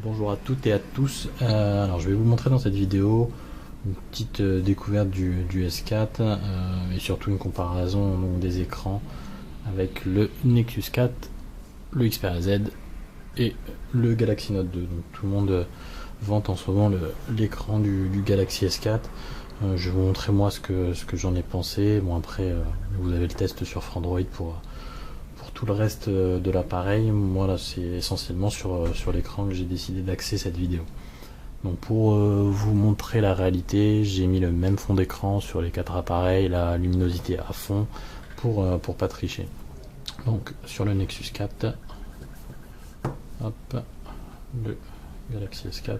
Bonjour à toutes et à tous. Alors je vais vous montrer dans cette vidéo une petite découverte du S4 et surtout une comparaison donc, des écrans avec le Nexus 4, le Xperia Z et le Galaxy Note 2. Donc, tout le monde vante en ce moment l'écran du Galaxy S4. Je vais vous montrer moi ce que j'en ai pensé. Bon après vous avez le test sur Frandroid pour tout le reste de l'appareil. Moi là c'est essentiellement sur l'écran que j'ai décidé d'axer cette vidéo. Donc pour vous montrer la réalité, j'ai mis le même fond d'écran sur les 4 appareils, la luminosité à fond pour pas tricher. Donc sur le Nexus 4, hop, le Galaxy S4,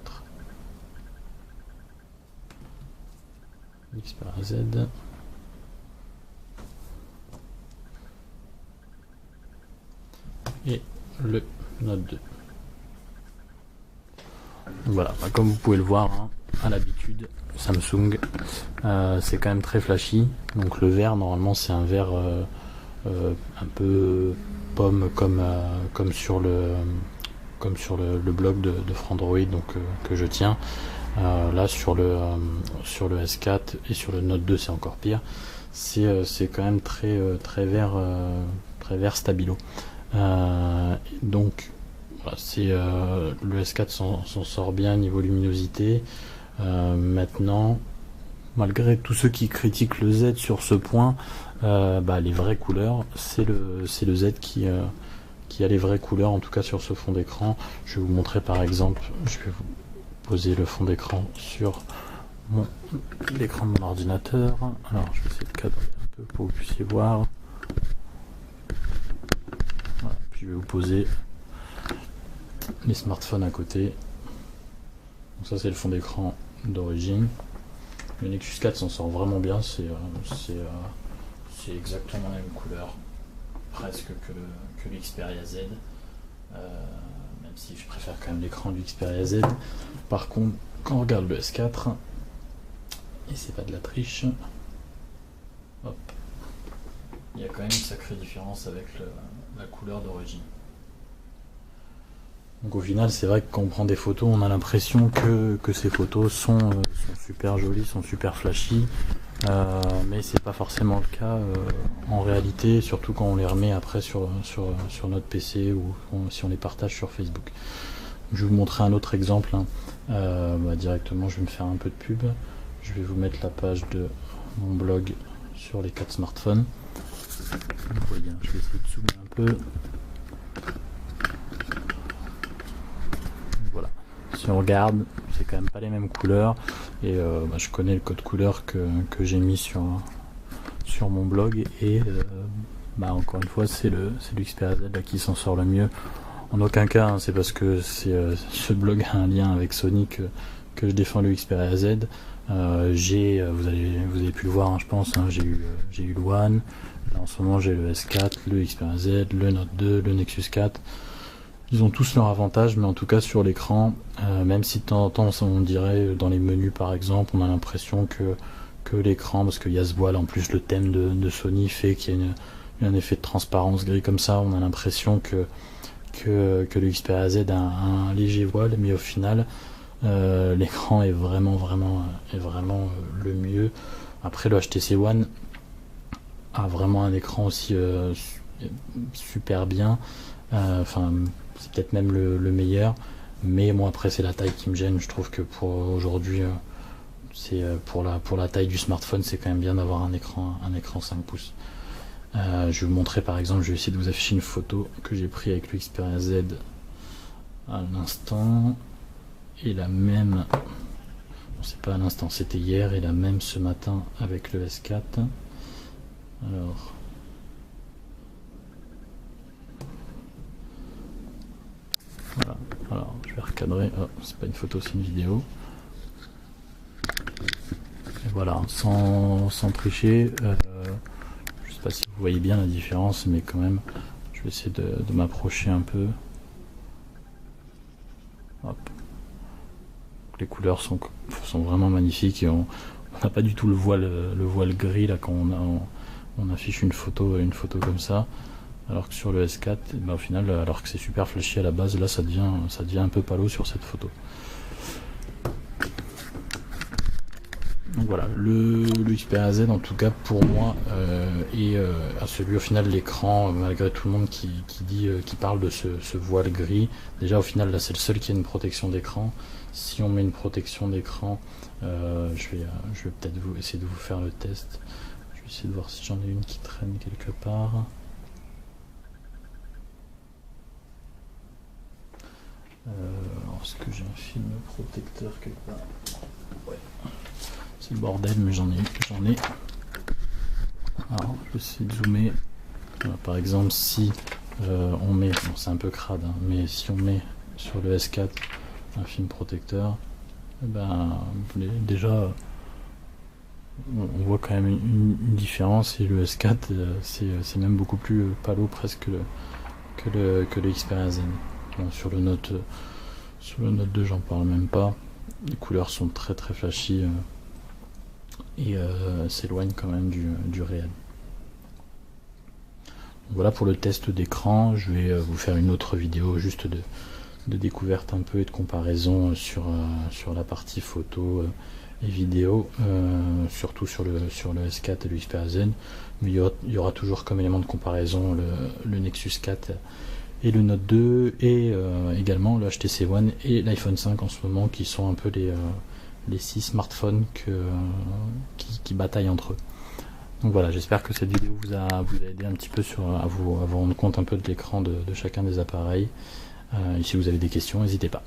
l'Xperia Z, et le Note 2. Voilà, comme vous pouvez le voir, hein, à l'habitude, Samsung, c'est quand même très flashy. Donc le vert, normalement, c'est un vert un peu pomme comme sur le blog de Frandroid donc que je tiens. Là sur le S4 et sur le Note 2 c'est encore pire. C'est quand même très vert stabilo. Donc voilà, le S4 s'en sort bien niveau luminosité. Maintenant, malgré tous ceux qui critiquent le Z sur ce point, les vraies couleurs, c'est le Z qui a les vraies couleurs, en tout cas sur ce fond d'écran. Je vais vous montrer par exemple, je vais vous poser le fond d'écran sur l'écran de mon ordinateur. Alors je vais essayer de cadrer un peu pour que vous puissiez voir. Voilà, puis je vais vous poser les smartphones à côté. Donc ça c'est le fond d'écran d'origine. Le Nexus 4 s'en sort vraiment bien, c'est exactement la même couleur presque que l'Xperia Z, même si je préfère quand même l'écran du Xperia Z. Par contre, quand on regarde le S4, et c'est pas de la triche, hop, il y a quand même une sacrée différence avec la couleur d'origine. Donc au final, c'est vrai que quand on prend des photos, on a l'impression que ces photos sont super jolies, sont super flashy, mais c'est pas forcément le cas en réalité, surtout quand on les remet après sur notre PC ou si on les partage sur Facebook. Je vais vous montrer un autre exemple, hein. Directement je vais me faire un peu de pub. Je vais vous mettre la page de mon blog sur les 4 smartphones. Vous voyez, je vais essayer de zoomer un peu. Voilà. Si on regarde, c'est quand même pas les mêmes couleurs et je connais le code couleur que j'ai mis sur mon blog et encore une fois c'est le Xperia Z là qui s'en sort le mieux. En aucun cas hein, c'est parce que ce blog a un lien avec Sony que je défends le Xperia Z. Vous avez pu le voir hein, je pense, hein, j'ai eu le One, là en ce moment j'ai le S4, le Xperia Z, le Note 2, le Nexus 4. Ils ont tous leurs avantages, mais en tout cas sur l'écran, même si de temps en temps on dirait dans les menus par exemple, on a l'impression que l'écran, parce qu'il y a ce voile, en plus le thème de Sony fait qu'il y a un effet de transparence gris comme ça, on a l'impression que le Xperia Z a un léger voile, mais au final l'écran est vraiment le mieux. Après le HTC One a vraiment un écran aussi super bien, c'est peut-être même le meilleur, mais moi après c'est la taille qui me gêne. Je trouve que pour aujourd'hui pour la taille du smartphone c'est quand même bien d'avoir un écran 5 pouces. Je vais vous montrer par exemple, je vais essayer de vous afficher une photo que j'ai prise avec le Xperia Z à l'instant, et la même, c'est pas à l'instant, c'était hier, et la même ce matin avec le S4. Alors voilà, alors je vais recadrer, c'est pas une photo c'est une vidéo. Et voilà, sans tricher, je sais pas si vous voyez bien la différence, mais quand même je vais essayer de m'approcher un peu. Hop. Les couleurs sont vraiment magnifiques et on n'a pas du tout le voile gris là quand on affiche une photo comme ça. alors que sur le S4, au final, alors que c'est super flashy à la base, là ça devient un peu palo sur cette photo. Donc voilà, le Xperia Z en tout cas pour moi est à celui au final l'écran, malgré tout le monde qui parle de ce voile gris. Déjà au final là c'est le seul qui a une protection d'écran. Si on met une protection d'écran, je vais peut-être essayer de vous faire le test. Je vais essayer de voir si j'en ai une qui traîne quelque part. Est-ce que j'ai un film protecteur quelque part? Ouais. C'est le bordel, mais j'en ai. Alors, je vais essayer de zoomer. Voilà, par exemple, si on met, bon, c'est un peu crade, hein, mais si on met sur le S4 un film protecteur, déjà on voit quand même une différence, et le S4 c'est même beaucoup plus palo presque que le Xperia Z. Bon, sur le Note 2 j'en parle même pas, les couleurs sont très très flashy et s'éloignent quand même du réel. Voilà pour le test d'écran. Je vais vous faire une autre vidéo juste de découverte un peu et de comparaison sur la partie photo et vidéo, surtout sur le S4 et le Xperia Z, mais il y aura toujours comme élément de comparaison le Nexus 4 et le Note 2 et également le HTC One et l'iPhone 5 en ce moment, qui sont un peu les 6 smartphones qui bataillent entre eux. Donc voilà, j'espère que cette vidéo vous a aidé un petit peu à vous rendre compte un peu de l'écran de chacun des appareils. Et si vous avez des questions, n'hésitez pas.